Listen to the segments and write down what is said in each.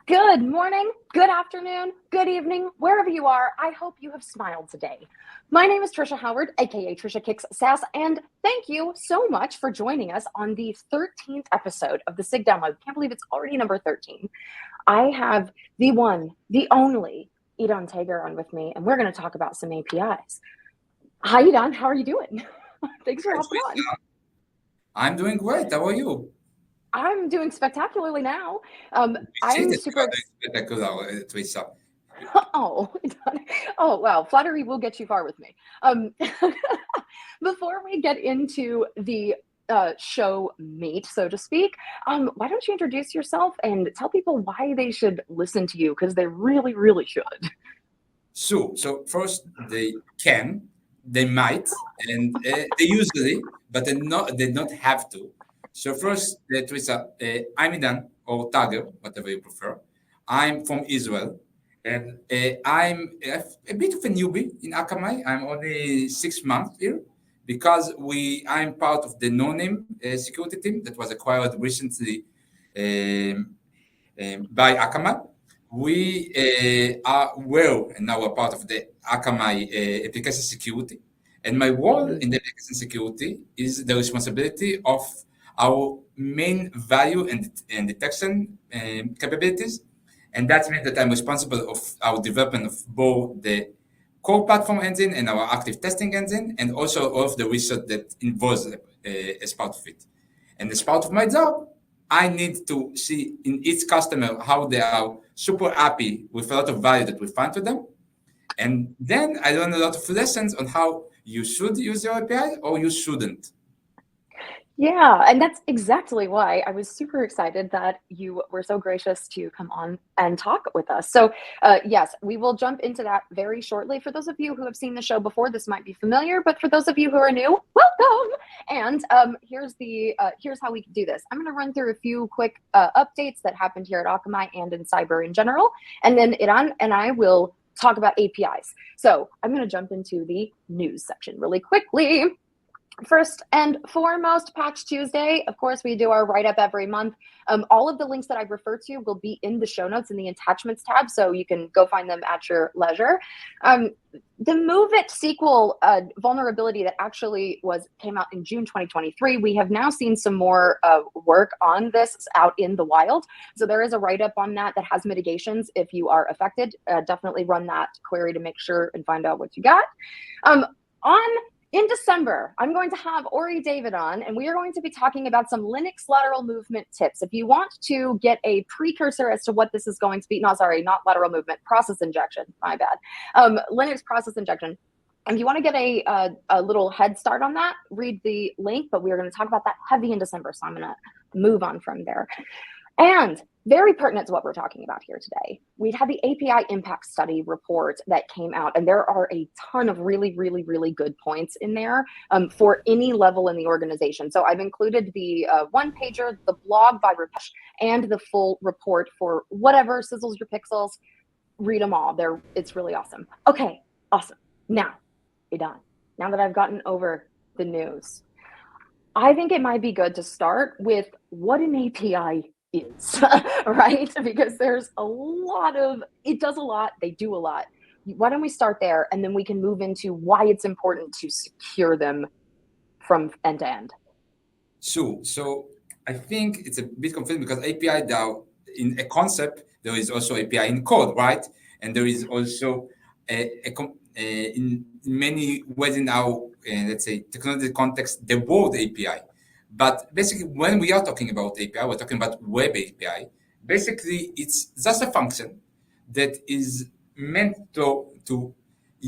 Good morning, good afternoon, good evening, wherever you are. I hope you have smiled today. My name is Trisha Howard, aka Trisha Kicks Sass, and thank you so much for joining us on the 13th episode of the SIG Download. Can't believe it's already number 13. I have the one, the only Idan Tager on with me, and we're going to talk about some APIs. Hi, Idan. How are you doing? Thanks for hopping on. I'm doing great. How are you? I'm doing spectacularly now. We see I'm that you super are excited. doing spectacular, Teresa. Oh, oh, wow. Flattery will get you far with me. Before we get into the show meat, so to speak, why don't you introduce yourself and tell people why they should listen to you? Because they really, really should. So first they can, they might, and they usually, but they don't have to. So first, Teresa, I'm Idan or Tager, whatever you prefer. I'm from Israel, and I'm a bit of a newbie in Akamai. I'm only 6 months here because I'm part of the no-name security team that was acquired recently um, by Akamai. We are well and now a part of the Akamai application security. And my role Mhm. in the application security is the responsibility of our main value and detection capabilities. And that means that I'm responsible of our development of both the core platform engine and our active testing engine, and also all of the research that involves as part of it. And as part of my job, I need to see in each customer how they are super happy with a lot of value that we find to them. And then I learn a lot of lessons on how you should use your API or you shouldn't. Yeah, and that's exactly why I was super excited that you were so gracious to come on and talk with us. So, yes, we will jump into that very shortly. For those of you who have seen the show before, this might be familiar, but for those of you who are new, welcome. And here's how we can do this. I'm going to run through a few quick updates that happened here at Akamai and in cyber in general, and then Iran and I will talk about APIs. So, I'm going to jump into the news section really quickly. First and foremost, Patch Tuesday. Of course, we do our write up every month. All of the links that I refer to will be in the show notes in the attachments tab, so you can go find them at your leisure. The Move It SQL vulnerability that actually came out in June 2023. We have now seen some more work on this out in the wild. So there is a write up on that has mitigations. If you are affected, definitely run that query to make sure and find out what you got. On In December, I'm going to have Ori David on, and we are going to be talking about some Linux lateral movement tips. If you want to get a precursor as to what this is going to be, no, sorry, not lateral movement, process injection, my bad. Linux process injection. If you want to get a little head start on that, read the link, but we are going to talk about that heavy in December, so I'm going to move on from there. And very pertinent to what we're talking about here today, we had the API impact study report that came out, and there are a ton of really, really, really good points in there for any level in the organization. So I've included the one pager, the blog by Rupesh, and the full report for whatever sizzles your pixels. Read them all. It's really awesome. Okay, awesome. Now, Idan, now that I've gotten over the news, I think it might be good to start with what an API is, right? Because it does a lot, they do a lot. Why don't we start there and then we can move into why it's important to secure them from end to end? So I think it's a bit confusing because API now in a concept there is also API in code, right? And there is also in many ways in our let's say technology context the word API. But basically, when we are talking about API, we're talking about web API. Basically, it's just a function that is meant to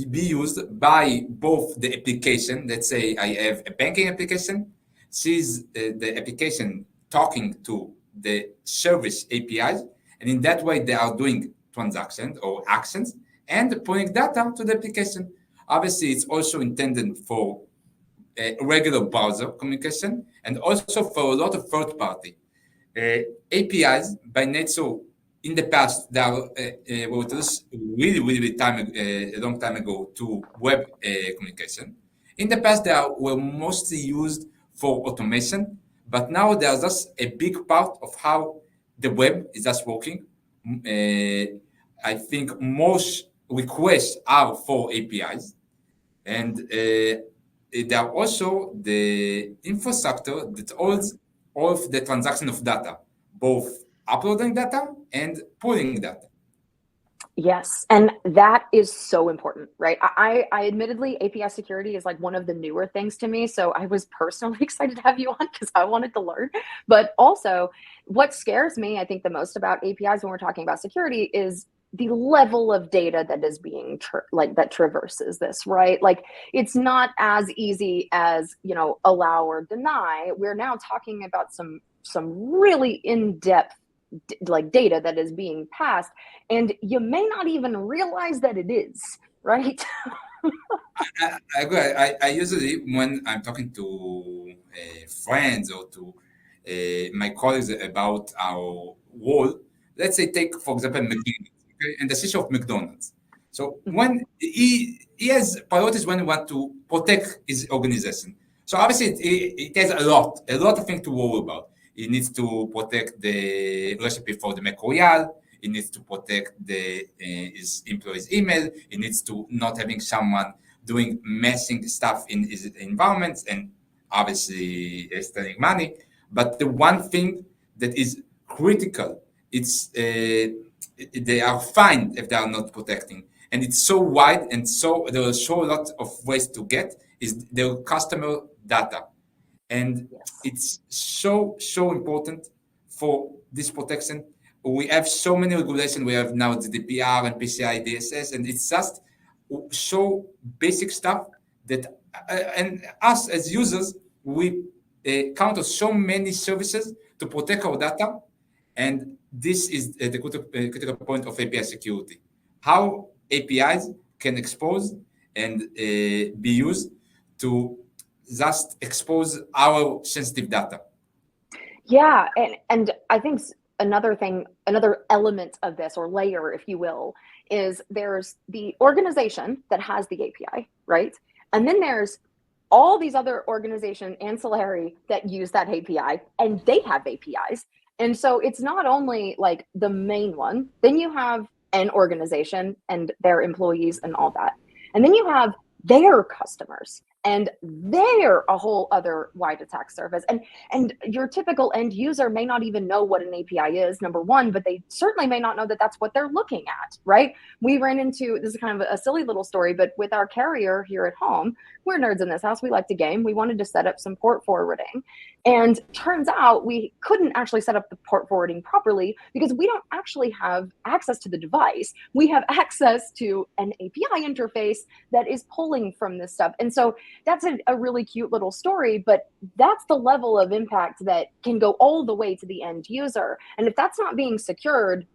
be used by both the application. Let's say I have a banking application, sees the application talking to the service APIs, and in that way they are doing transactions or actions and pulling data to the application. Obviously, it's also intended for regular browser communication and also for a lot of third party APIs by nature. In the past, they were just really a long time ago to web communication. In the past, were mostly used for automation, but now they are just a big part of how the web is just working. I think most requests are for APIs, and there are also the infrastructure that holds all of the transaction of data, both uploading data and pulling data. Yes, and that is so important, right? I admittedly, API security is like one of the newer things to me, so I was personally excited to have you on because I wanted to learn. But also, what scares me, I think, the most about APIs when we're talking about security is the level of data that is being like that traverses this, right? Like it's not as easy as, allow or deny. We're now talking about some really in-depth like data that is being passed, and you may not even realize that it is, right? I agree. I usually, when I'm talking to friends or to my colleagues about our role, let's say take for example McDonald's, okay, and the issue of McDonald's. So Mhm. when he has priorities when he want to protect his organization. So obviously it has a lot of things to worry about. He needs to protect the recipe for the McRoyale. He needs to protect his employees' email. He needs to not having someone doing messing stuff in his environments and obviously spending money. But the one thing that is critical, it's they are fine if they are not protecting, and it's so wide and so there are so a lot of ways to get is their customer data, and Yes. it's so important for this protection. We have so many regulations. We have now GDPR and PCI DSS, and it's just so basic stuff that and us as users we count on so many services to protect our data, and this is the critical point of API security. How APIs can expose and be used to just expose our sensitive data. Yeah, and I think another thing, another element of this or layer, if you will, is there's the organization that has the API, right? And then there's all these other organization ancillary that use that API and they have APIs. And so it's not only like the main one, then you have an organization and their employees and all that. And then you have their customers and they're a whole other wide attack surface. And your typical end user may not even know what an API is, number one, but they certainly may not know that that's what they're looking at, right? We ran into, this is kind of a silly little story, but with our carrier here at home, we're nerds in this house. We like to game. We wanted to set up some port forwarding. And turns out we couldn't actually set up the port forwarding properly because we don't actually have access to the device. We have access to an API interface that is pulling from this stuff. And so that's a really cute little story, but that's the level of impact that can go all the way to the end user. And if that's not being secured,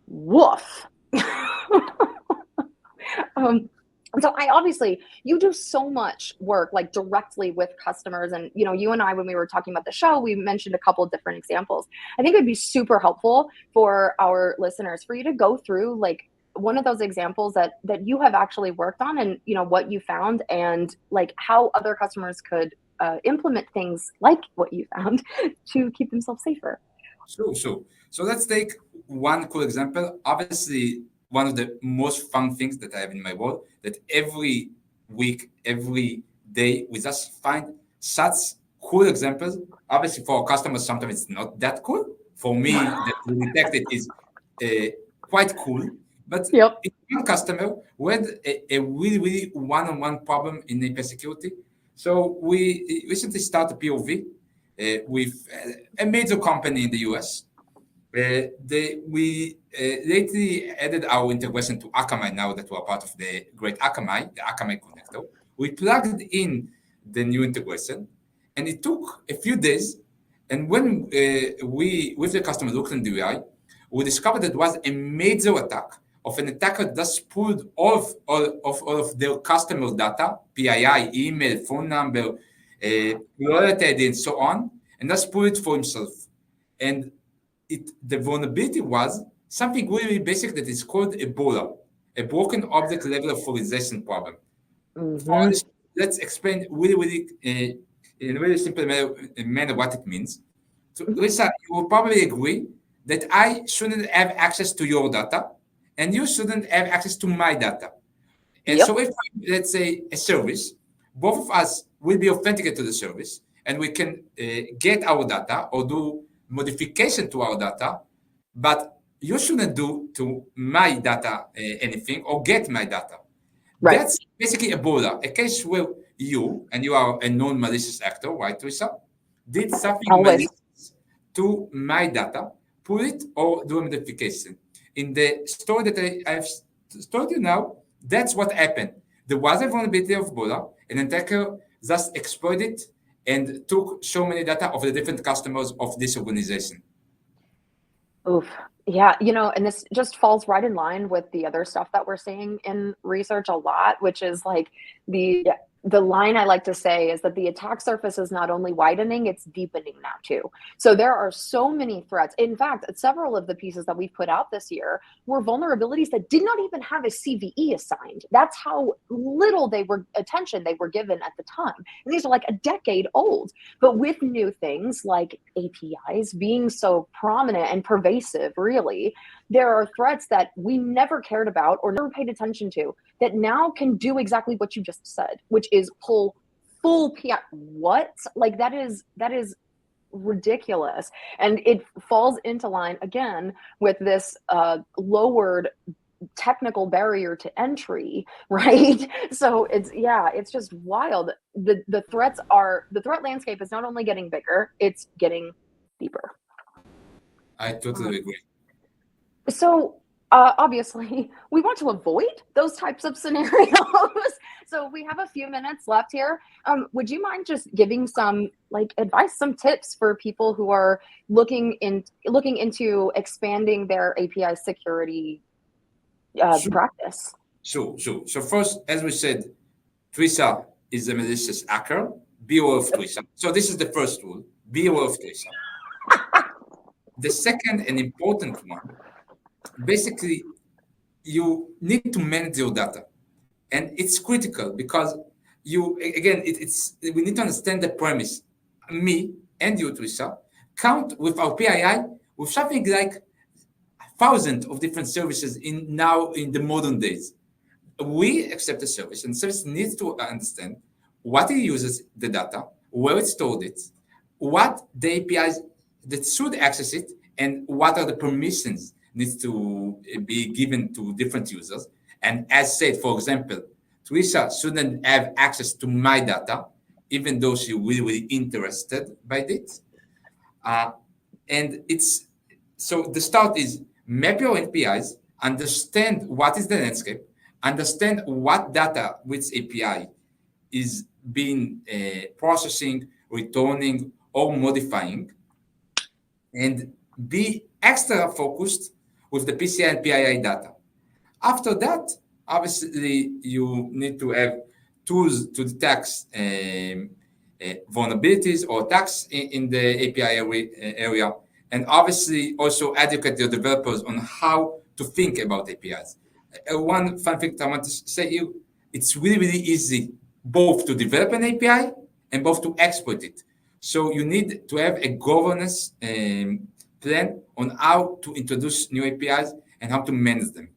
woof. um, so I obviously, you do so much work like directly with customers, and you and I, when we were talking about the show, we mentioned a couple of different examples. I think it'd be super helpful for our listeners for you to go through like one of those examples that you have actually worked on, and what you found, and like how other customers could implement things like what you found to keep themselves safer. So let's take one cool example. Obviously, one of the most fun things that I have in my world that every week, every day, we just find such cool examples. Obviously, for our customers, sometimes it's not that cool. For me, that we detect it is quite cool. But Yep. in one customer, we had a really, really one-on-one problem in API security. So we recently started a POV with a major company in the US. We lately added our integration to Akamai now that we're part of the great Akamai, the Akamai connector. We plugged in the new integration, and it took a few days. And when we, with the customer, looked in the UI, we discovered that it was a major attack of an attacker that just pulled all of their customer data, PII, email, phone number, loyalty ID, and so on, and just pulled it for himself. And the vulnerability was something really basic that is called a BOLA, a broken object level authorization problem. For Mm-hmm. this, let's explain really in a really simple manner what it means. So, Lisa, you will probably agree that I shouldn't have access to your data, and you shouldn't have access to my data. And so, Yep. if let's say a service, both of us will be authenticated to the service, and we can get our data or do modification to our data, but you shouldn't do to my data anything or get my data. Right. That's basically a border, a case where you are a non-malicious actor, right, Teresa, did something Always. malicious to my data, pull it or do a modification. In the story that I've told you now, that's what happened. There was a vulnerability of Bola, an attacker just exploited and took so many data of the different customers of this organization. Oof. Yeah, and this just falls right in line with the other stuff that we're seeing in research a lot, which is like the line I like to say is that the attack surface is not only widening, it's deepening now too. So there are so many threats. In fact, several of the pieces that we've put out this year were vulnerabilities that did not even have a CVE assigned. That's how little attention they were given at the time. And these are like a decade old. But with new things like APIs being so prominent and pervasive, really, there are threats that we never cared about or never paid attention to that now can do exactly what you just said, which is pull full PI. What? Like that is ridiculous. And it falls into line again with this lowered technical barrier to entry, right? So it's just wild. The threat landscape is not only getting bigger, it's getting deeper. I totally agree. So obviously, we want to avoid those types of scenarios. So we have a few minutes left here. Would you mind just giving some advice, some tips for people who are looking into expanding their API security Sure, practice? sure. So first, as we said, Teresa is a malicious hacker. Be aware of Teresa. So this is the first rule. Be aware of Teresa. The second and important one, basically, you need to manage your data, and it's critical because it's we need to understand the premise. Me and you, Teresa, count with our PII with something like thousands of different services in the modern days. We accept the service, and the service needs to understand what it uses the data, where it stored it, what the APIs that should access it, and what are the permissions needs to be given to different users. And as said, for example, Teresa shouldn't have access to my data, even though she really interested by it. Uh, and it's so the start is map your APIs, understand what is the landscape, understand what data which API is being processing, returning, or modifying, and be extra focused with the PCI and PII data. After that, obviously, you need to have tools to detect vulnerabilities or attacks in the API area, and obviously also educate your developers on how to think about APIs. One fun thing I want to say you, it's really easy both to develop an API and both to exploit it. So you need to have a governance plan on how to introduce new APIs and how to manage them.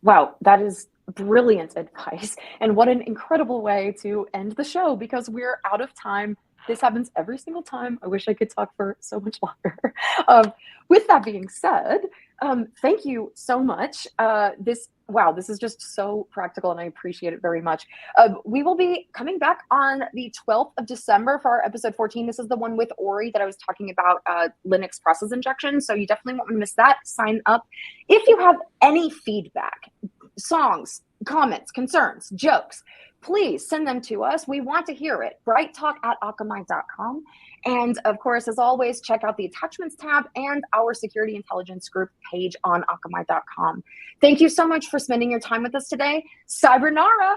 Wow, that is brilliant advice. And what an incredible way to end the show because we're out of time. This happens every single time. I wish I could talk for so much longer. Um, with that being said, thank you so much. This is just so practical and I appreciate it very much. We will be coming back on the 12th of December for our episode 14. This is the one with Ori that I was talking about Linux process injection. So you definitely won't want to miss that. Sign up. If you have any feedback, songs, comments, concerns, jokes, please send them to us. We want to hear it. brighttalk@akamai.com. And of course, as always, check out the attachments tab and our security intelligence group page on akamai.com. Thank you so much for spending your time with us today. Cybernara.